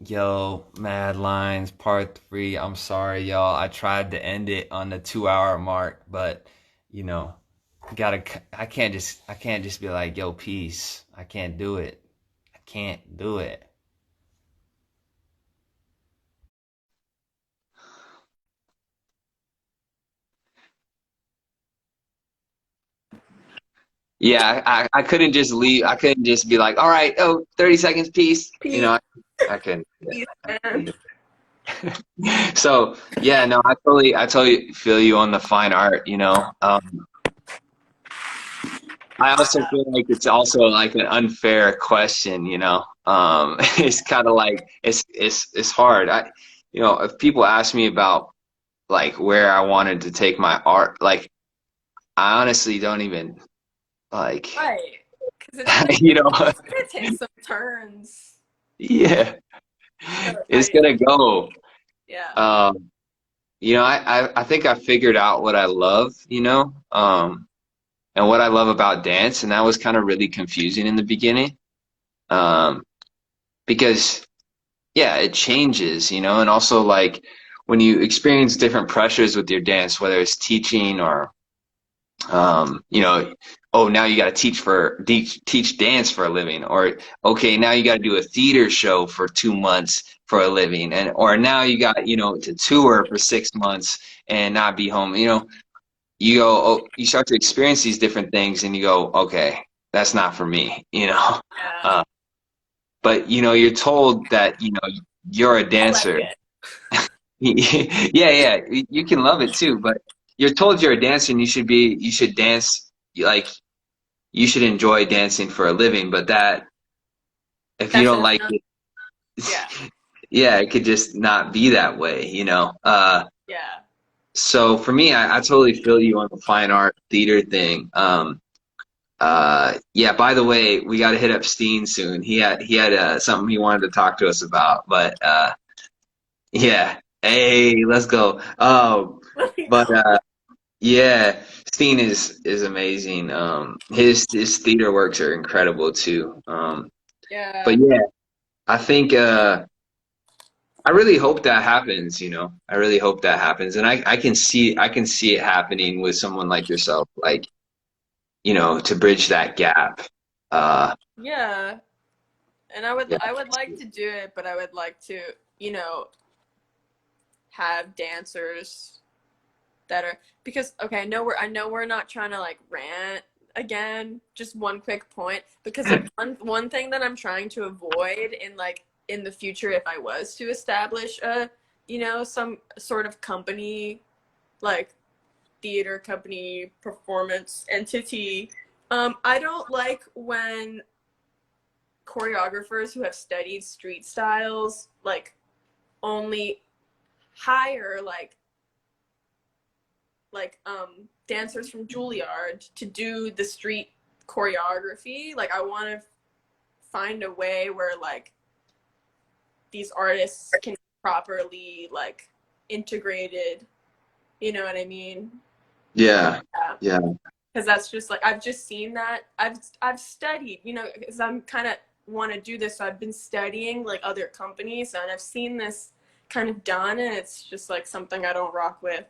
Yo, Mad Lines Part 3. I'm sorry, y'all. I tried to end it on the 2 hour mark, but you know, gotta. I can't just be like, yo, peace. I can't do it. I can't do it. Yeah, I couldn't just leave. I couldn't just be like, all right, oh, 30 seconds, peace. Peace, I couldn't. peace, I man. couldn't do it. So yeah, no, I totally feel you on the fine art. I also feel like it's also like an unfair question. It's kind of like it's hard. If people ask me about like where I wanted to take my art, like I honestly don't even like, Right. Because it's gonna you know, it's gonna take some turns. yeah, it's I gonna go. yeah. Um, I think I figured out what I love, and what I love about dance, and that was kind of really confusing in the beginning. Um, because yeah, it changes, and also like when you experience different pressures with your dance, whether it's teaching or oh, now you got to teach dance for a living, or okay, now you got to do a theater show for 2 months for a living, and or now you got to tour for 6 months and not be home. You go, oh, you start to experience these different things, and you go, okay, that's not for me. Yeah. Uh, but you're told that you're a I like dancer. it. Yeah, yeah, you can love it too, but you're told you're a dancer and you should dance like you should enjoy dancing for a living, but that if you That's don't just like not it, yeah. yeah, it could just not be that way. Yeah. So for me, I totally feel you on the fine art theater thing. Yeah, by the way, we got to hit up Steen soon. He had something he wanted to talk to us about, but yeah, hey, let's go. Let me But go. yeah, Steen is amazing. His theater works are incredible too. But Yeah. yeah, I think I really hope that happens. I really hope that happens, and I can see it happening with someone like yourself, like to bridge that gap. Uh, Yeah. And yeah, I would like to do it, but I would like to, you know, have dancers that are because okay, I know we're not trying to like rant again. Just one quick point because like one thing that I'm trying to avoid in like in the future if I was to establish a some sort of company like theater company performance entity. I don't like when choreographers who have studied street styles like only hire dancers from Juilliard to do the street choreography. Like I want to find a way where like these artists can be properly like integrated. You know what I mean? yeah, Yeah. yeah, Because that's just like I've just seen that. I've studied, because I'm kind of want to do this. So I've been studying like other companies, and I've seen this kind of done, and it's just like something I don't rock with.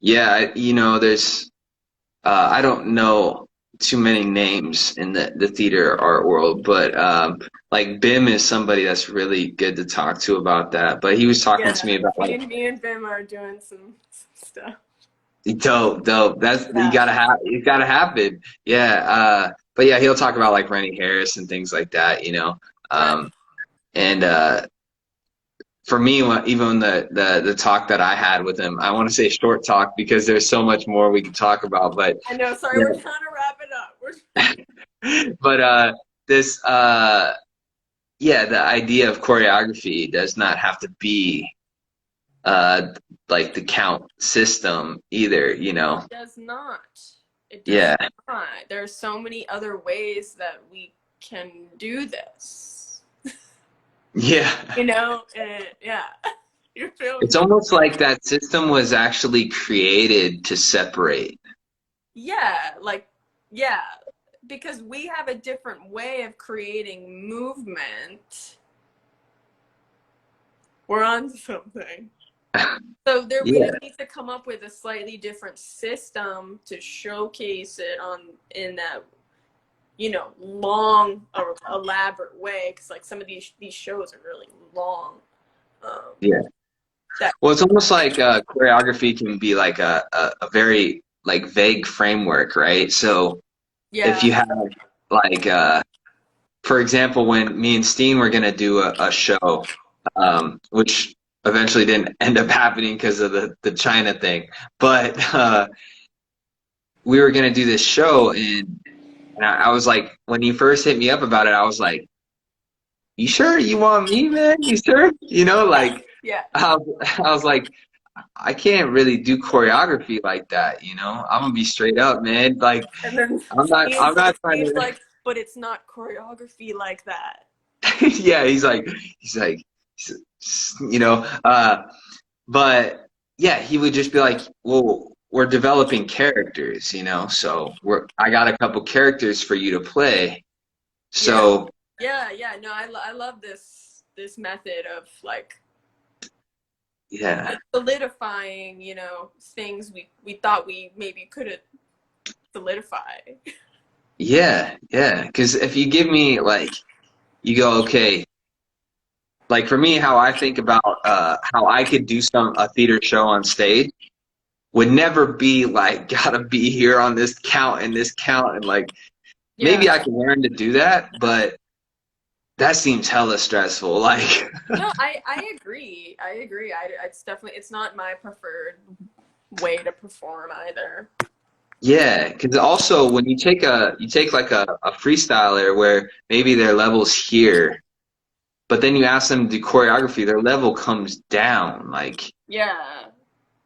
yeah. There's I don't know too many names in the theater art world, but like Bim is somebody that's really good to talk to about that. But he was talking to Yeah, me about like me and Bim are doing some stuff. dope, dope. That's Yeah. you gotta happen. Yeah. But yeah, he'll talk about like Rennie Harris and things like that. Right. Um, and for me, even the talk that I had with him, I want to say short talk because there's so much more we could talk about. But I know. Sorry, yeah, we're trying to wrap it up. but this yeah, the idea of choreography does not have to be uh like the count system either. It does not. It does Yeah. not. There are so many other ways that we can do this. Yeah. Yeah. You feel It's me? almost like that system was actually created to separate. Yeah, like, yeah, because we have a different way of creating movement, we're on to something. So there, we Yeah, just need to come up with a slightly different system to showcase it on in that, you know, long or elaborate way. Because like some of these shows are really long. Um, yeah. that Well, it's almost like choreography can be like a very like vague framework, right? So if yeah, you have like for example, when me and Steen were gonna do a show, which eventually didn't end up happening because of the China thing, but we were gonna do this show, and I was like, when he first hit me up about it, I was like, "You sure you want me, man? You sure?" You know, yeah, like yeah. I was like, I can't really do choreography like that, you know. I'm gonna be straight up, man. Like And then I'm not trying Steve's to. like, but it's not choreography like that. Yeah, he's like, you know, but yeah, he would just be like, well, we're developing characters, you know, so I got a couple characters for you to play. Yeah, So yeah, yeah. No, I love this method of like yeah, solidifying, you know, things we thought we maybe couldn't solidify. yeah, because if you give me like, you go, okay, like for me, how I think about how I could do a theater show on stage would never be like gotta be here on this count and like Yeah. maybe I can learn to do that, but that seems hella stressful. Like No, I agree. I agree. It's definitely it's not my preferred way to perform either. yeah, because also when you take like a freestyler where maybe their level's here, but then you ask them to do choreography, their level comes down Yeah.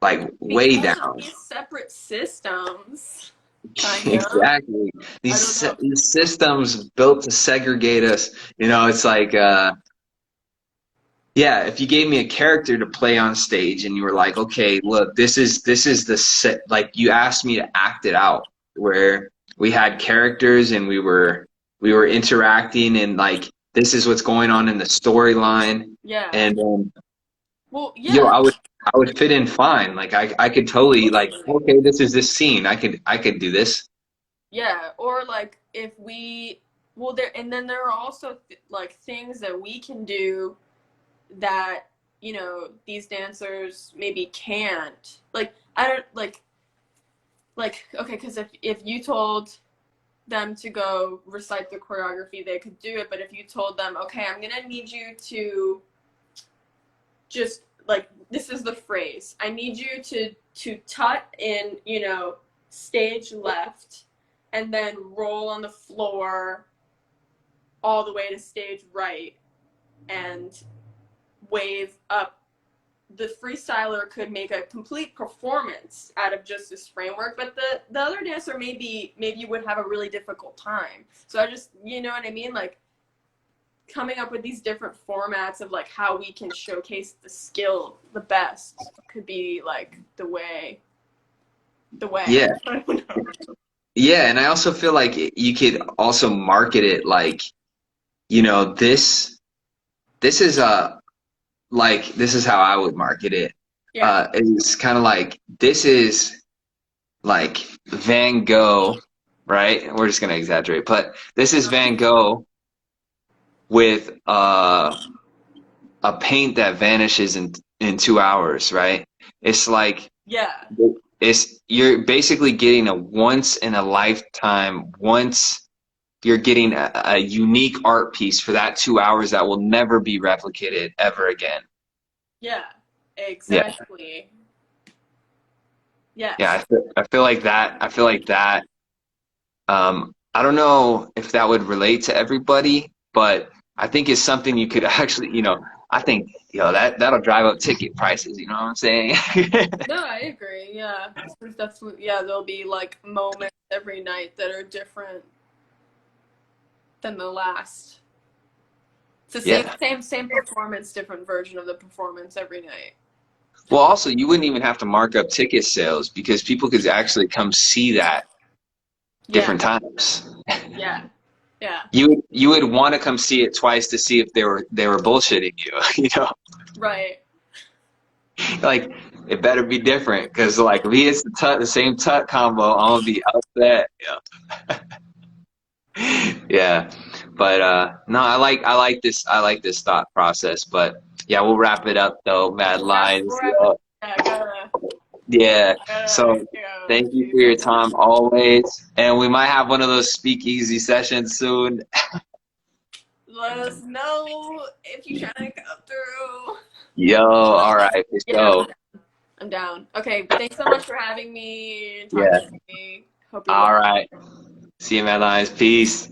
like way Because of down. these separate systems, kind of. Exactly. I don't know. These systems built to segregate us, you know, it's like yeah, if you gave me a character to play on stage and you were like, okay, look, this is the set, like you asked me to act it out where we had characters and we were interacting and like this is what's going on in the storyline Yeah. and Well, yo, yeah, I would fit in fine. Like I could totally like, totally. okay, this is this scene. I could do this. Yeah, or like if we well there and then there are also like things that we can do that, you know, these dancers maybe can't. Like I don't like okay, cuz if you told them to go recite the choreography, they could do it, but if you told them, "Okay, I'm going to need you to just like this is the phrase. I need you to tut in, you know, stage left and then roll on the floor all the way to stage right and wave up." The freestyler could make a complete performance out of just this framework, but the other dancer maybe would have a really difficult time. So I just, you know what I mean, like coming up with these different formats of like how we can showcase the skill the best could be like the way. Yeah. I don't know. Yeah, and I also feel like you could also market it like, you know, this is like this is how I would market it. Yeah, It's kind of like this is like Van Gogh, right? We're just gonna exaggerate, but this is Van Gogh with a paint that vanishes in 2 hours, right? It's like yeah, it's you're basically getting a once in a lifetime, once you're getting a unique art piece for that 2 hours that will never be replicated ever again. yeah, Yeah. exactly. Yeah, Yes. I feel like that. I feel like that. I don't know if that would relate to everybody, but I think it's something you could actually, you know, I think, you know, that'll drive up ticket prices. You know what I'm saying? No, I agree. Yeah, there's definitely yeah. There'll be like moments every night that are different than the last. It's the same Yeah. same performance, different version of the performance every night. Well, also, you wouldn't even have to mark up ticket sales because people could actually come see that Yeah, different times. yeah, yeah, You would want to come see it twice to see if they were bullshitting you, you know? Right. Like, it better be different, because like if he hits the same tut combo, I'm gonna be upset. Yeah, but no, I like this thought process. But yeah, we'll wrap it up though, Mad We'll Lines. wrap it. Yeah, Yeah. I So gotta thank you do for your something. time always, and we might have one of those speakeasy sessions soon. Let us know if you trying to come through. Yo, all right, for Yeah, sure. I'm down. Okay, thanks so much for having me and talking Yeah. to me. Hope you're well. All right. See you, Mad Lines. Peace.